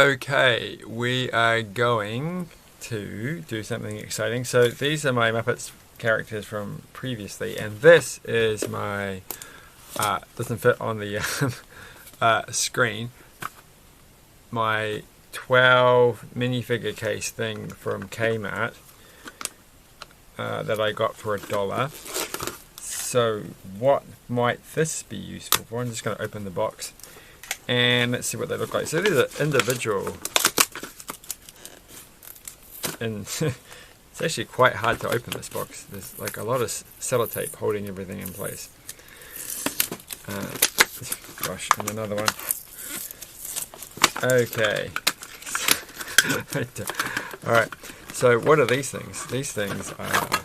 Okay, we are going to do something exciting. So these are my Muppets characters from previously, and this is my doesn't fit on the screen. My 12 minifigure case thing from Kmart that I got for $1. So what might this be useful for? I'm just going to open the box and let's see what they look like. So these are individual, and it's actually quite hard to open this box. There's like a lot of sellotape holding everything in place. Gosh, and another one. Okay. Alright, so what are these things? These things are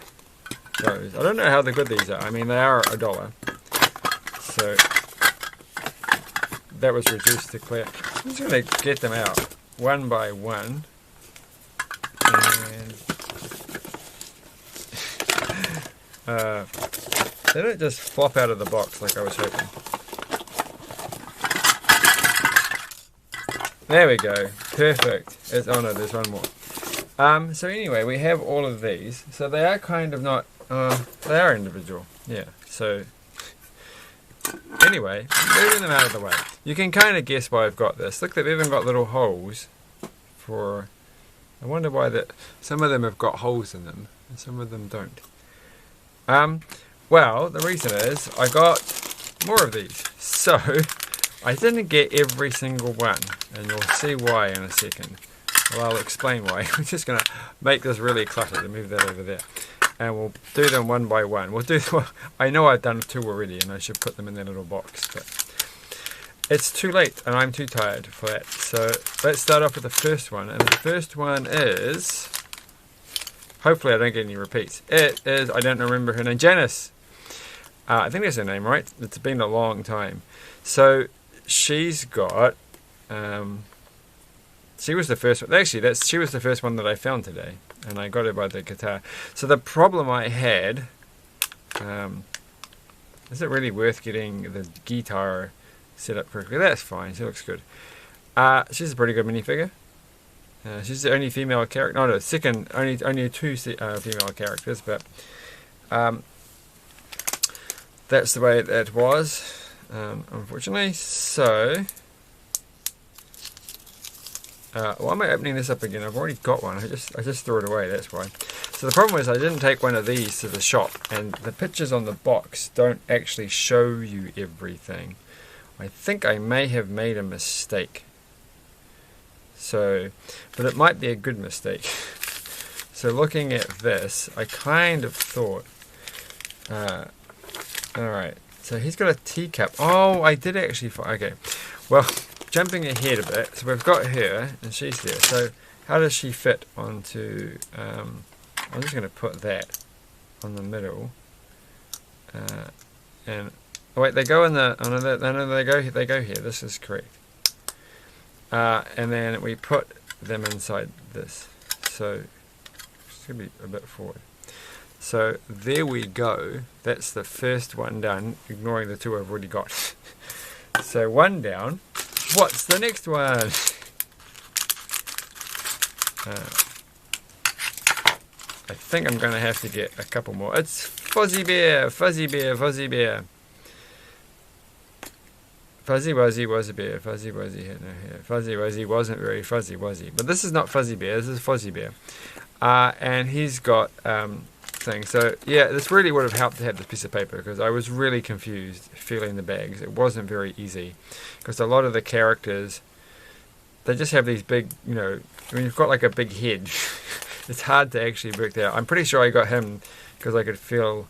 those. I don't know how good these are. I mean, they are $1. So that was reduced to clear. I'm just going to get them out one by one. And they don't just flop out of the box like I was hoping. There we go. Perfect. Oh no, there's one more. So anyway, we have all of these. So they are kind of not... they are individual. Yeah. So anyway, moving them out of the way. You can kind of guess why I've got this. Look, they've even got little holes for... I wonder why that... Some of them have got holes in them, and some of them don't. Well, the reason is I got more of these. So I didn't get every single one, and you'll see why in a second. Well, I'll explain why. I'm just going to make this really cluttered and move that over there. And we'll do them one by one. I know I've done 2 already, and I should put them in that little box, but it's too late, and I'm too tired for that. So let's start off with the first one, and the first one is... Hopefully I don't get any repeats. It is, I don't remember her name, Janice. I think that's her name, right? It's been a long time. So she's got... she was the first one. Actually, she was the first one that I found today, and I got her by the guitar. So the problem I had, is it really worth getting the guitar set up correctly? That's fine. She looks good. She's a pretty good minifigure. She's the only female character. No, second. Only 2 female characters, but that's the way that was, unfortunately. So. Why am I opening this up again? I've already got one. I just threw it away, that's why. So the problem is I didn't take one of these to the shop, and the pictures on the box don't actually show you everything. I think I may have made a mistake. So, but it might be a good mistake. So looking at this, I kind of thought, alright, so he's got a teacup. Oh, I did actually, okay. Well, jumping ahead a bit, so we've got her, and she's there. So how does she fit onto, I'm just going to put that on the middle. And, oh wait, they go in the, oh no, they go here, this is correct. And then we put them inside this. So, it's going to be a bit forward. So there we go. That's the first one done, ignoring the 2 I've already got. So one down. What's the next one? I think I'm going to have to get a couple more. It's Fuzzy Bear, Fuzzy Bear, Fuzzy Bear. Fuzzy Wuzzy was a bear. Fuzzy Wuzzy had no hair. Fuzzy Wuzzy wasn't very fuzzy, was he? But this is not Fuzzy Bear. This is Fuzzy Bear. And he's got things. So, yeah, this really would have helped to have this piece of paper, because I was really confused feeling the bags. It wasn't very easy, because a lot of the characters, they just have these big, you know, when you've got like a big head, it's hard to actually work that out. I'm pretty sure I got him because I could feel...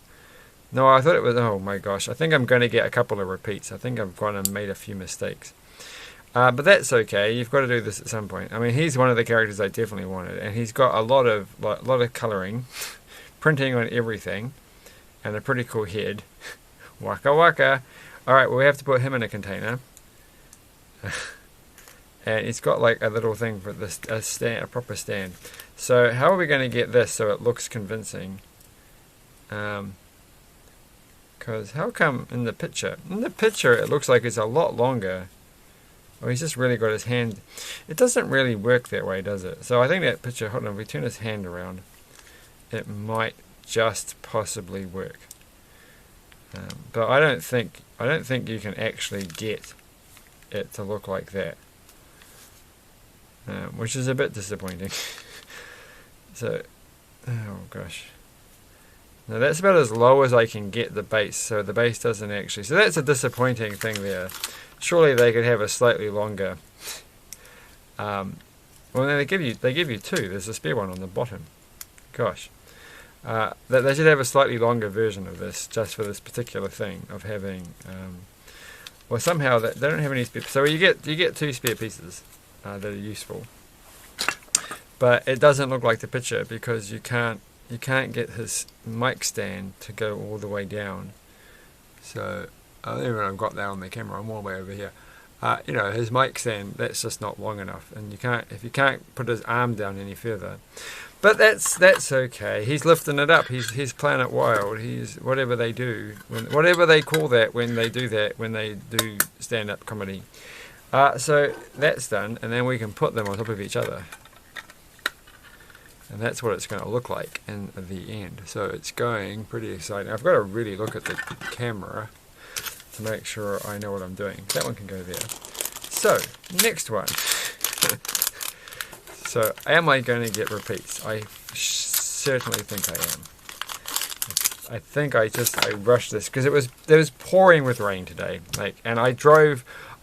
No, I thought it was... Oh my gosh. I think I'm going to get a couple of repeats. I think I've gone and made a few mistakes. But that's okay. You've got to do this at some point. I mean, he's one of the characters I definitely wanted. And he's got a lot of colouring, printing on everything, and a pretty cool head. Waka waka. Alright, well, we have to put him in a container. And he's got like a little thing for this, a proper stand. So how are we going to get this so it looks convincing? Because how come in the picture it looks like it's a lot longer Or he's just really got his hand. It doesn't really work that way, does it? So I think that picture, hold on, if we turn his hand around, it might just possibly work. But I don't think you can actually get it to look like that, which is a bit disappointing. So, oh gosh. Now that's about as low as I can get the base, so the base doesn't actually. So that's a disappointing thing there. Surely they could have a slightly longer. Well, they give you two. There's a spare one on the bottom. Gosh, they should have a slightly longer version of this, just for this particular thing of having. Well, somehow they don't have any spare. So you get two spare pieces that are useful, but it doesn't look like the picture because you can't get his mic stand to go all the way down. So even I've got that on the camera, I'm all the way over here. His mic stand, that's just not long enough, and if you can't put his arm down any further. But that's okay. He's lifting it up. He's Planet Wild. He's whatever they do, whatever they call that when they do that, when they do stand-up comedy. So that's done, and then we can put them on top of each other. And that's what it's going to look like in the end. So it's going pretty exciting. I've got to really look at the camera to make sure I know what I'm doing. That one can go there. So, next one. So, am I going to get repeats? I certainly think I am. I think I rushed this because it was pouring with rain today. And I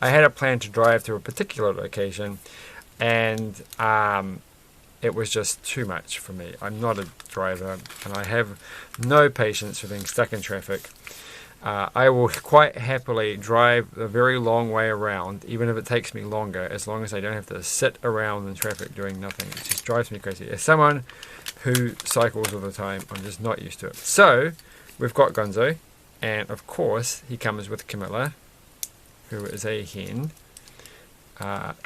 had a plan to drive to a particular location, and it was just too much for me. I'm not a driver, and I have no patience for being stuck in traffic. I will quite happily drive a very long way around, even if it takes me longer, as long as I don't have to sit around in traffic doing nothing. It just drives me crazy. As someone who cycles all the time, I'm just not used to it. So, we've got Gonzo, and of course, he comes with Camilla, who is a hen.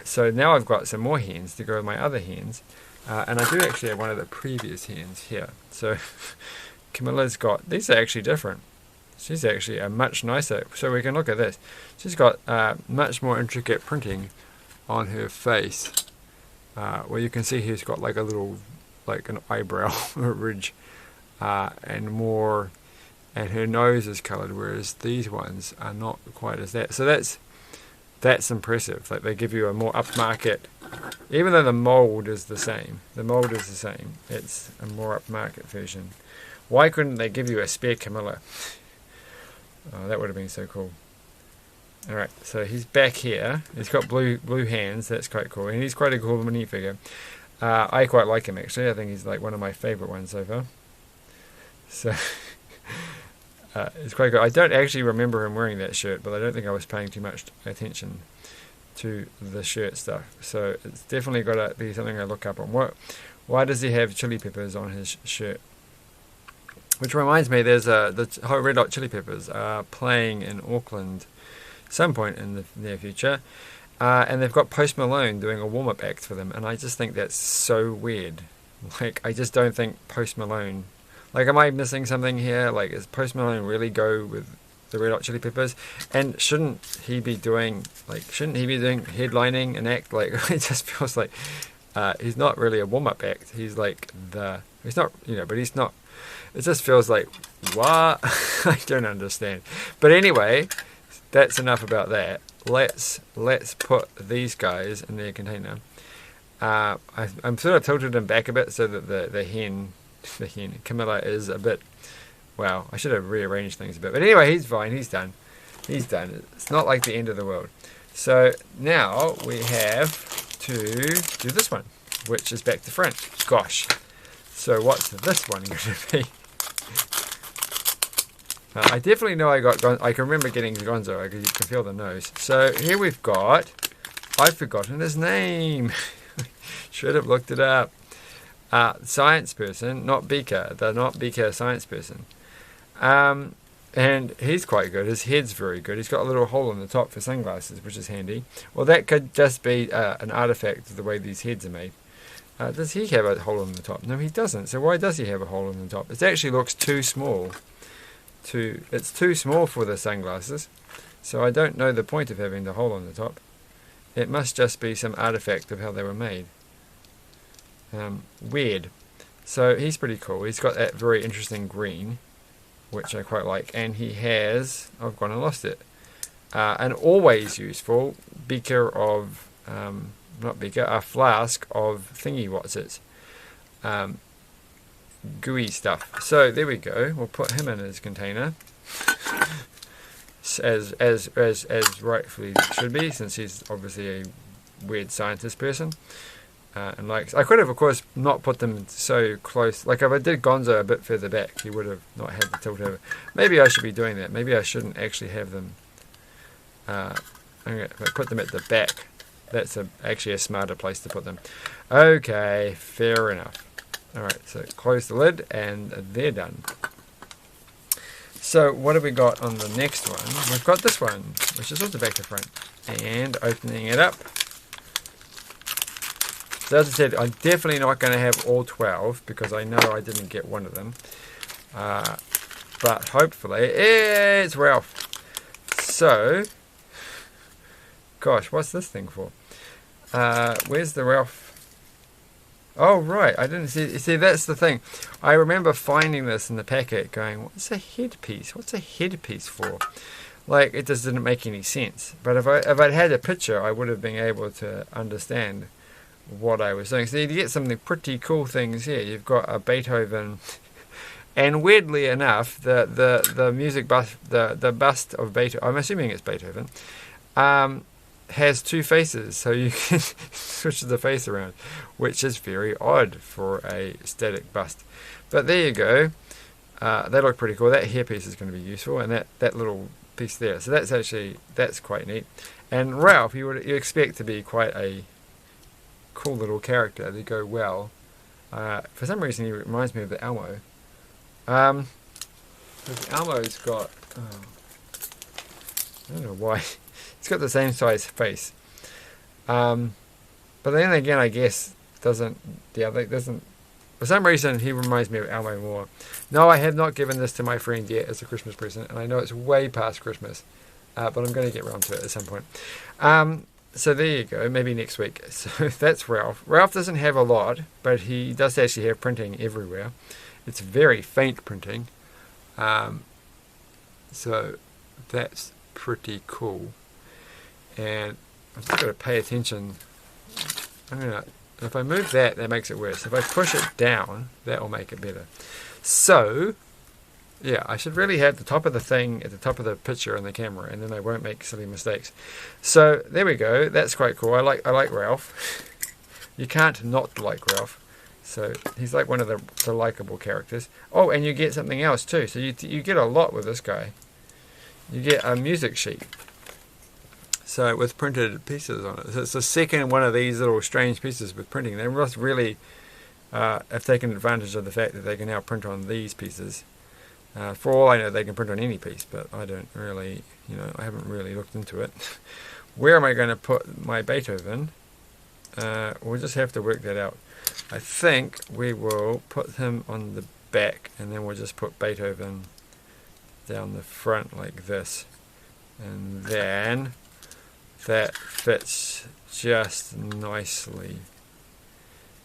So now I've got some more hens to go with my other hens. And I do actually have one of the previous hens here. So Camilla's got, these are actually different. She's actually a much nicer, so we can look at this. She's got much more intricate printing on her face. Where you can see he's got like a little, like an eyebrow ridge. And her nose is coloured, whereas these ones are not quite as that. So that's impressive. Like they give you a more upmarket, even though the mould is the same. The mould is the same. It's a more upmarket version. Why couldn't they give you a spare Camilla? Oh, that would have been so cool. Alright, so he's back here. He's got blue hands. That's quite cool. And he's quite a cool minifigure. I quite like him actually. I think he's like one of my favourite ones so far. So it's quite good. I don't actually remember him wearing that shirt, but I don't think I was paying too much attention to the shirt stuff. So it's definitely got to be something I look up on. Why does he have chili peppers on his shirt? Which reminds me, there's the Red Hot Chili Peppers are playing in Auckland some point in the near future. And they've got Post Malone doing a warm-up act for them. And I just think that's so weird. Like, I just don't think Post Malone... Like, am I missing something here? Like, does Post Malone really go with the Red Hot Chili Peppers? And shouldn't he be doing headlining an act? Like, it just feels like he's not really a warm-up act. He's like he's not, but he's not. It just feels like, what? I don't understand. But anyway, that's enough about that. Let's put these guys in their container. I'm sort of tilted them back a bit so that the hen, Camilla, is a bit, well, I should have rearranged things a bit. But anyway, he's fine. He's done. It's not like the end of the world. So now we have to do this one, which is back to front. Gosh. So what's this one going to be? I definitely know I can remember getting Gonzo because you can feel the nose. So here we've got, I've forgotten his name. Should have looked it up. Science person, not Beaker, the not Beaker science person. And he's quite good. His head's very good. He's got a little hole in the top for sunglasses, which is handy. Well, that could just be an artifact of the way these heads are made. Does he have a hole in the top? No, he doesn't. So why does he have a hole in the top? It actually looks too small. It's too small for the sunglasses. So I don't know the point of having the hole on the top. It must just be some artifact of how they were made. Weird. So he's pretty cool. He's got that very interesting green, which I quite like. And he has... I've gone and lost it. An always useful beaker of... not beaker, a flask of thingy-whatsits. Gooey stuff. So there we go. We'll put him in his container. As rightfully should be, since he's obviously a weird scientist person. And like, I could have, of course, not put them so close. Like if I did Gonzo a bit further back, he would have not had the tilt over. Maybe I should be doing that. Maybe I shouldn't actually have them. If I put them at the back, that's actually a smarter place to put them. Okay, fair enough. Alright, so close the lid and they're done. So what have we got on the next one? We've got this one, which is also back to front. And opening it up. So as I said, I'm definitely not going to have all 12 because I know I didn't get one of them. But hopefully, it's Ralph. So, gosh, what's this thing for? Where's the Ralph? Oh, right, I didn't see. You see, that's the thing. I remember finding this in the packet going, what's a headpiece? What's a headpiece for? Like, it just didn't make any sense. But if I'd had a picture, I would have been able to understand what I was doing. So you get some pretty cool things here. You've got a Beethoven, and weirdly enough, the music bust, the bust of Beethoven, I'm assuming it's Beethoven, has two faces, so you can switch the face around, which is very odd for a static bust. But there you go. They look pretty cool. That hairpiece is going to be useful, and that little piece there. So that's quite neat. And Ralph, you expect to be quite a cool little character. They go well. For some reason, he reminds me of the Elmo. Elmo's got... I don't know why. He's got the same size face. But then again, I guess doesn't... For some reason, he reminds me of Elmo more. No, I have not given this to my friend yet as a Christmas present, and I know it's way past Christmas. But I'm going to get around to it at some point. So there you go, maybe next week. So that's Ralph. Ralph doesn't have a lot, but he does actually have printing everywhere. It's very faint printing. So that's pretty cool. And I'm just going to pay attention. If I move that, that makes it worse. If I push it down, that will make it better. So, yeah, I should really have the top of the thing at the top of the picture in the camera, and then I won't make silly mistakes. So there we go. That's quite cool. I like Ralph. You can't not like Ralph. So he's like one of the likable characters. Oh, and you get something else too. So you get a lot with this guy. You get a music sheet. So with printed pieces on it. So it's the second one of these little strange pieces with printing. They must really have taken advantage of the fact that they can now print on these pieces. For all I know, they can print on any piece, but I don't really, I haven't really looked into it. Where am I going to put my Beethoven? We'll just have to work that out. I think we will put him on the back, and then we'll just put Beethoven down the front like this. And then that fits just nicely.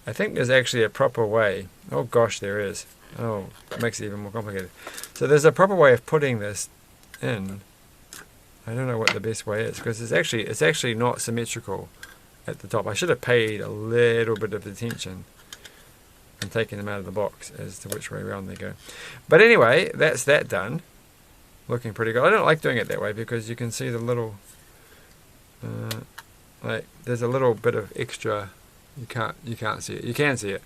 I think there's actually a proper way. Oh gosh, there is. Oh, it makes it even more complicated. So there's a proper way of putting this in. I don't know what the best way is, because it's actually not symmetrical at the top. I should have paid a little bit of attention and taken them out of the box as to which way around they go. But anyway, that's that done. Looking pretty good. I don't like doing it that way because you can see the little, like there's a little bit of extra. You can't see it. You can see it.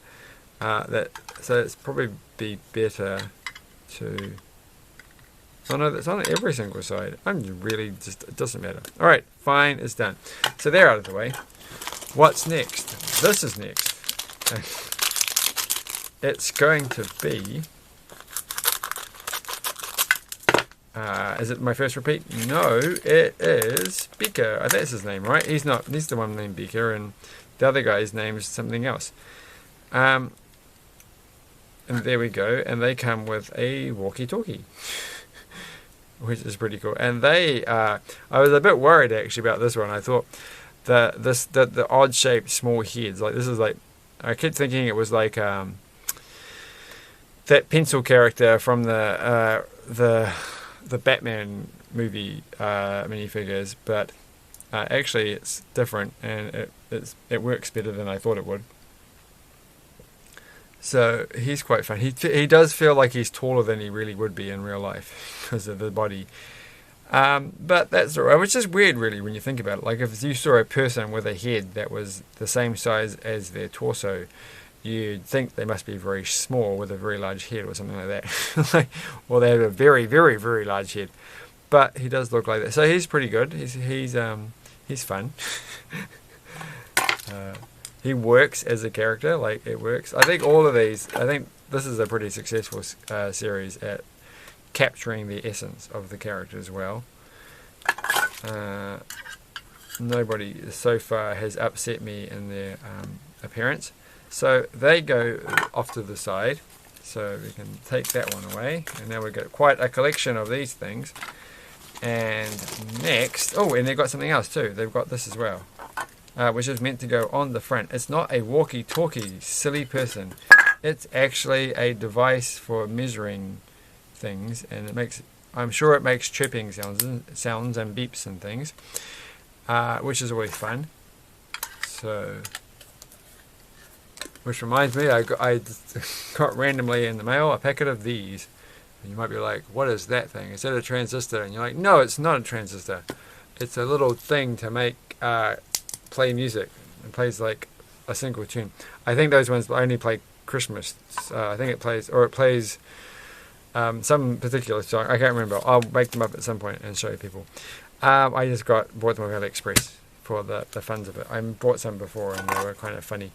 So it's probably be better to. Oh no, that's on every single side. I'm really just, it doesn't matter. Alright, fine, it's done. So they're out of the way. What's next? This is next. It's going to be... is it my first repeat? No, it is Beaker. That's his name, right? He's the one named Beaker, and the other guy's name is something else. And there we go. And they come with a walkie-talkie. Which is pretty cool. And I was a bit worried actually about this one. I thought, the odd shaped small heads. Like this is like, I kept thinking it was like that pencil character from the Batman movie minifigures, but actually it's different, and it works better than I thought it would. So he's quite fun. He does feel like he's taller than he really would be in real life because of the body. But that's alright, which is weird really when you think about it. Like if you saw a person with a head that was the same size as their torso, you'd think they must be very small with a very large head or something like that. Or they have a very, very, very large head. But he does look like that. So he's pretty good. He's fun. He works as a character, like it works. I think this is a pretty successful series at capturing the essence of the character as well. Nobody so far has upset me in their appearance. So they go off to the side. So we can take that one away. And now we've got quite a collection of these things. And next, and they've got something else too. They've got this as well. Which is meant to go on the front. It's not a walkie-talkie, silly person. It's actually a device for measuring things, and I'm sure it makes chirping sounds and beeps and things, which is always fun. So, which reminds me, I got randomly in the mail a packet of these. And you might be like, what is that thing? Is that a transistor? And you're like, no, it's not a transistor. It's a little thing to make play music. It plays like a single tune. I think those ones only play Christmas. I think it plays some particular song. I can't remember. I'll make them up at some point and show you people. I just bought them off AliExpress for the funds of it. I bought some before and they were kind of funny.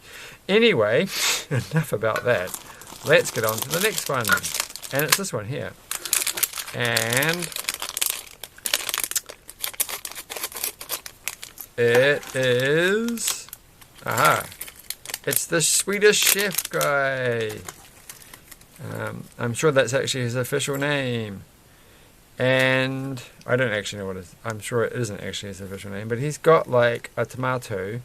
Anyway, enough about that. Let's get on to the next one. And it's this one here. And it is... It's the Swedish Chef guy. I'm sure that's actually his official name. And I don't actually know what it is. I'm sure it isn't actually his official name. But he's got like a tomato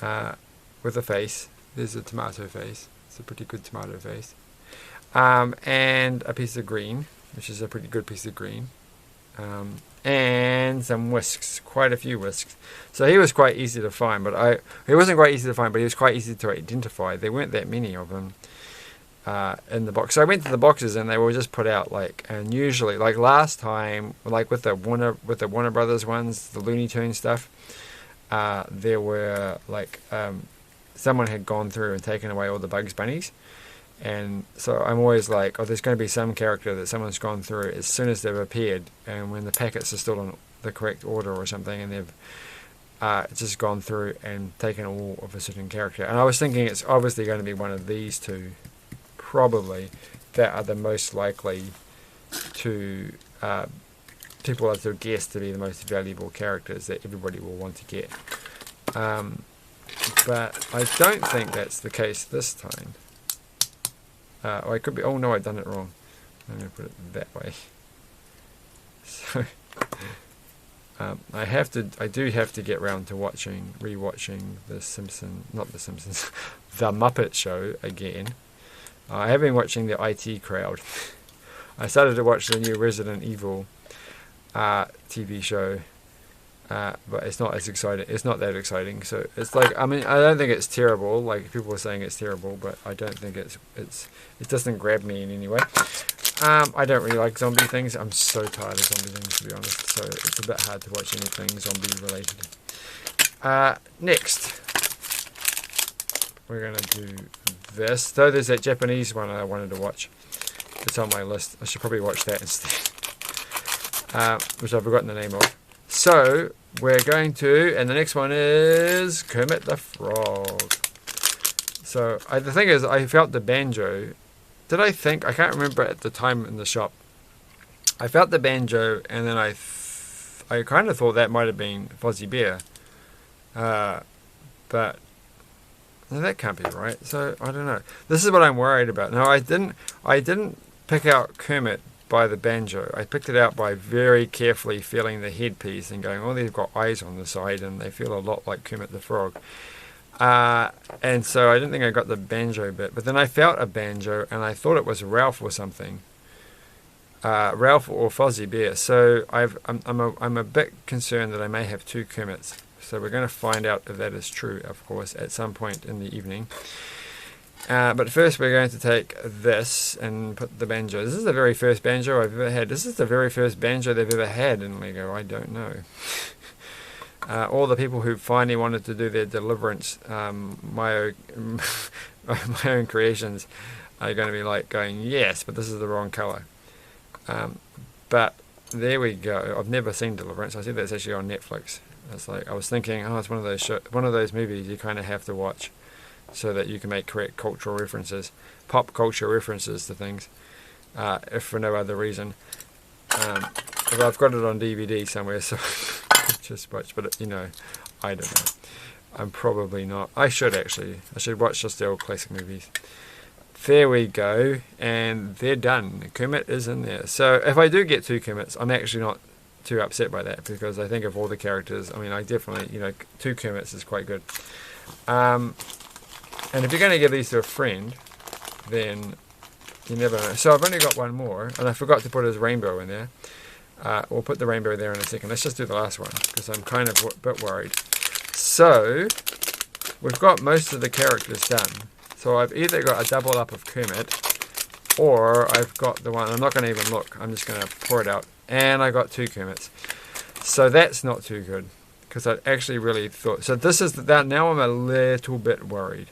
with a face. There's a tomato face. It's a pretty good tomato face. And a piece of green, which is a pretty good piece of green. And some whisks, quite a few whisks. So he was quite easy to find, but he wasn't quite easy to find, but he was quite easy to identify. There weren't that many of them in the box. So I went to the boxes and they were just put out and usually like last time, like with the Warner Brothers ones, the Looney Tunes stuff, there were someone had gone through and taken away all the Bugs Bunnies. And so I'm always like, there's going to be some character that someone's gone through as soon as they've appeared, and when the packets are still in the correct order or something, and they've just gone through and taken all of a certain character. And I was thinking it's obviously going to be one of these two, probably, that are the most likely to people as their guess to be the most valuable characters that everybody will want to get. But I don't think that's the case this time. I could be. Oh no, I've done it wrong. I'm going to put it that way. So I do have to get round to rewatching the Muppet Show again. I have been watching the IT Crowd. I started to watch the new Resident Evil TV show. But it's not as exciting. It's not that exciting. So it's I don't think it's terrible. Like people are saying it's terrible, but I don't think it doesn't grab me in any way. I don't really like zombie things. I'm so tired of zombie things, to be honest. So it's a bit hard to watch anything zombie related. Next, we're gonna do this. Though there's that Japanese one I wanted to watch. It's on my list. I should probably watch that instead. Which I've forgotten the name of. So, we're going to, and the next one is Kermit the Frog. So, the thing is, I felt the banjo. I can't remember at the time in the shop. I felt the banjo, and then I kind of thought that might have been Fozzie Bear. But, no, that can't be right. So, I don't know. This is what I'm worried about. No, I didn't pick out Kermit by the banjo. I picked it out by very carefully feeling the headpiece and going, oh, they've got eyes on the side and they feel a lot like Kermit the Frog. And so I didn't think I got the banjo bit, but then I felt a banjo and I thought it was Ralph or something. Ralph or Fozzie Bear. So I'm a bit concerned that I may have two Kermits. So we're going to find out if that is true, of course, at some point in the evening. But first we're going to take this and put the banjo. This is the very first banjo I've ever had. This is the very first banjo they've ever had in Lego. I don't know. All the people who finally wanted to do their Deliverance, my own creations, are going to be like going, yes, but this is the wrong colour. But there we go. I've never seen Deliverance. I see that's actually on Netflix. It's like I was thinking, oh, it's one of those movies you kind of have to watch so that you can make correct cultural references, pop culture references to things, if for no other reason. But I've got it on DVD somewhere, so just watch. But you know, I don't know. I'm probably not. I should actually. I should watch just the old classic movies. There we go, and they're done. Kermit is in there. So if I do get two Kermits, I'm actually not too upset by that, because I think of all the characters, I mean, I definitely, you know, two Kermits is quite good. And if you're going to give these to a friend, then you never know. So I've only got one more, and I forgot to put his rainbow in there. We'll put the rainbow there in a second. Let's just do the last one, because I'm kind of a bit worried. So we've got most of the characters done. So I've either got a double up of Kermit, or I've got the one, I'm not going to even look, I'm just going to pour it out, and I got two Kermits. So that's not too good, because I actually really thought, so this is that. Now I'm a little bit worried,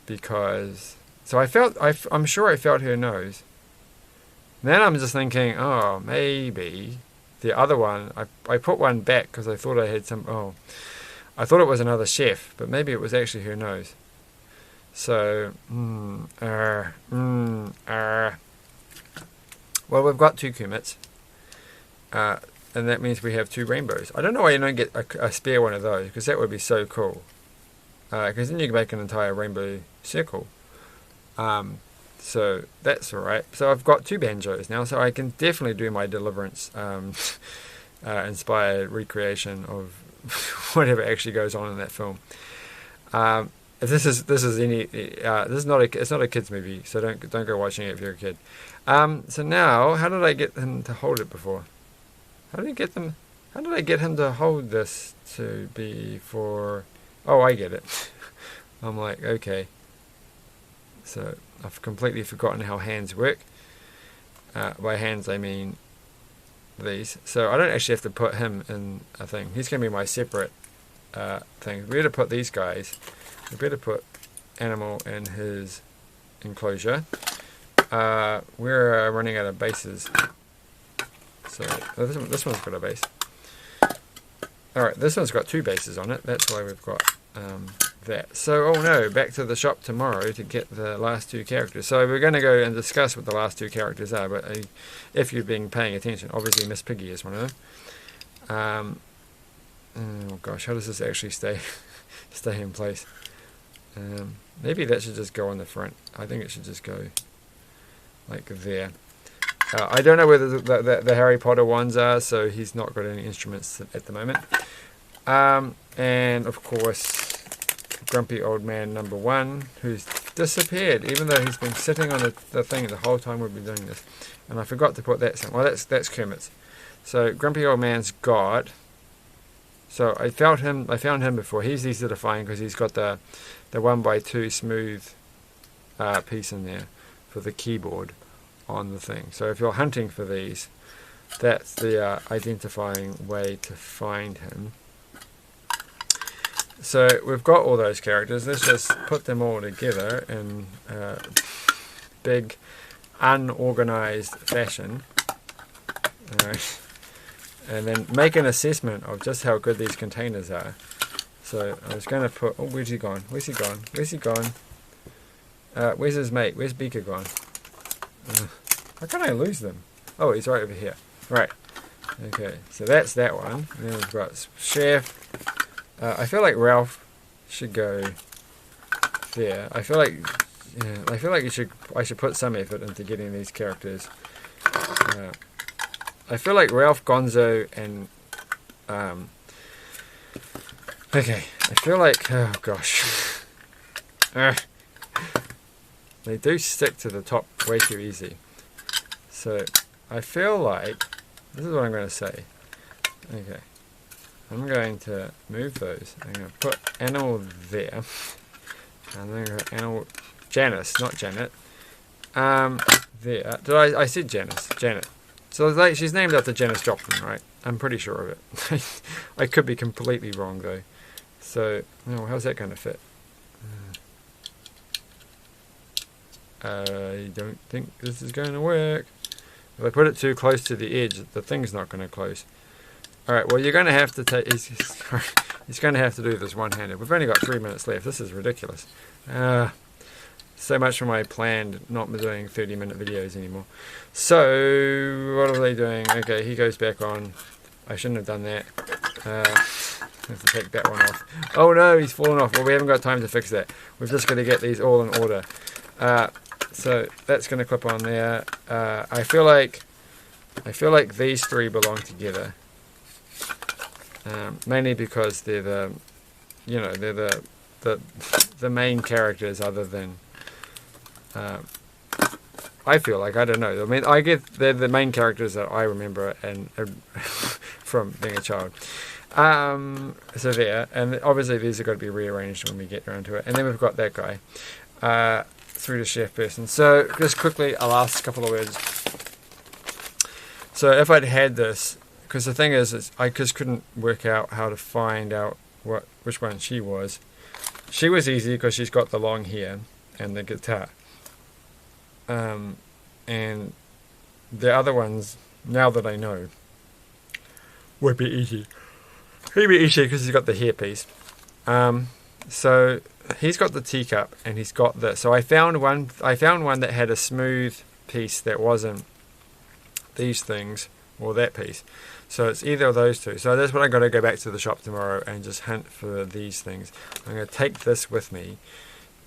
because, so I'm sure I felt her nose. Then I'm just thinking, oh, maybe the other one, I put one back because I thought I had I thought it was another chef, but maybe it was actually her nose. So, well, we've got two Kermits, and that means we have two rainbows. I don't know why you don't get a spare one of those, because that would be so cool. Because then you can make an entire rainbow circle. So that's alright. So I've got two banjos now, so I can definitely do my Deliverance inspired recreation of whatever actually goes on in that film. This is not a kids movie, so don't go watching it if you're a kid. So now, how did I get him to hold it before? How did I get him to hold this to be for? Oh, I get it. I'm like, okay. So I've completely forgotten how hands work. By hands I mean these. So I don't actually have to put him in a thing. He's going to be my separate thing. We better put these guys. We better put Animal in his enclosure. We're running out of bases. So this one's got a base. Alright, this one's got two bases on it. That's why we've got that. So, oh no, back to the shop tomorrow to get the last two characters. So we're going to go and discuss what the last two characters are, but if you've been paying attention, obviously Miss Piggy is one of them. Oh gosh, how does this actually stay in place? Maybe that should just go on the front. I think it should just go like there. I don't know whether the Harry Potter ones are, so he's not got any instruments at the moment. And of course, Grumpy Old Man number 1, who's disappeared, even though he's been sitting on the thing the whole time we've been doing this. And I forgot to put that somewhere. Well, that's Kermit's. So Grumpy Old Man's got. So I found him before. He's easy to find because he's got the 1x2 smooth piece in there for the keyboard on the thing. So if you're hunting for these, that's the identifying way to find him. So we've got all those characters. Let's just put them all together in big, unorganized fashion. Alright. And then make an assessment of just how good these containers are. So I was going to put... Oh, where's he gone? Where's he gone? Where's he gone? Where's his mate? Where's Beaker gone? How can I lose them? Oh, he's right over here. Right. Okay, so that's that one. And then we've got Chef. I feel like Ralph should go there. I feel like I should put some effort into getting these characters I feel like Ralph, Gonzo, and okay, I feel like, oh gosh, they do stick to the top way too easy. So I feel like this is what I'm going to say. Okay, I'm going to move those. I'm going to put animal there, and then animal Janice, not Janet. There. Did I said Janice? Janet. So it's like she's named after Janis Joplin, right? I'm pretty sure of it. I could be completely wrong though. So, oh, how's that going to fit? I don't think this is going to work. If I put it too close to the edge, the thing's not going to close. Alright, well you're going to have to take... He's going to have to do this one-handed. We've only got 3 minutes left. This is ridiculous. So much for my planned not doing 30-minute videos anymore. So, what are they doing? Okay, he goes back on. I shouldn't have done that. I have to take that one off. Oh no, he's fallen off. Well, we haven't got time to fix that. We've just got to get these all in order. So that's going to clip on there. I feel like these three belong together. Mainly because they're the, you know, they're the main characters, other than. I feel like, I don't know. I mean, I get they're the main characters that I remember and from being a child. So there, and obviously these are got to be rearranged when we get around to it. And then we've got that guy through the chef person. So just quickly, I'll ask a couple of words. So if I'd had this, because the thing is I just couldn't work out how to find out which one she was. She was easy because she's got the long hair and the guitar. And the other ones, now that I know, would be easy. He'd be easy because he's got the hairpiece. So he's got the teacup and he's got this. So I found one that had a smooth piece that wasn't these things or that piece. So it's either of those two. So that's what I'm going to go back to the shop tomorrow and just hunt for these things. I'm going to take this with me,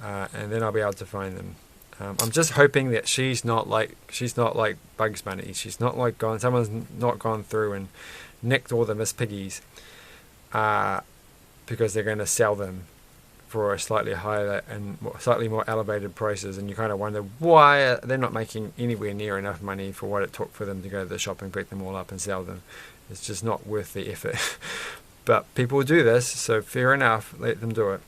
and then I'll be able to find them. I'm just hoping that she's not like Bugs Bunny. She's not like someone's not gone through and nicked all the Miss Piggies, because they're going to sell them for a slightly higher and slightly more elevated prices, and you kind of wonder why they're not making anywhere near enough money for what it took for them to go to the shop and pick them all up and sell them. It's just not worth the effort. But people do this, so fair enough, let them do it.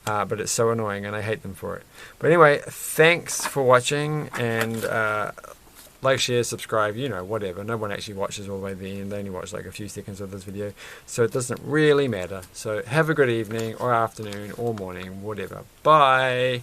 But it's so annoying and I hate them for it. But anyway, thanks for watching, and like, share, subscribe, you know, whatever. No one actually watches all the way to the end. They only watch like a few seconds of this video, so it doesn't really matter. So have a good evening or afternoon or morning, whatever. Bye.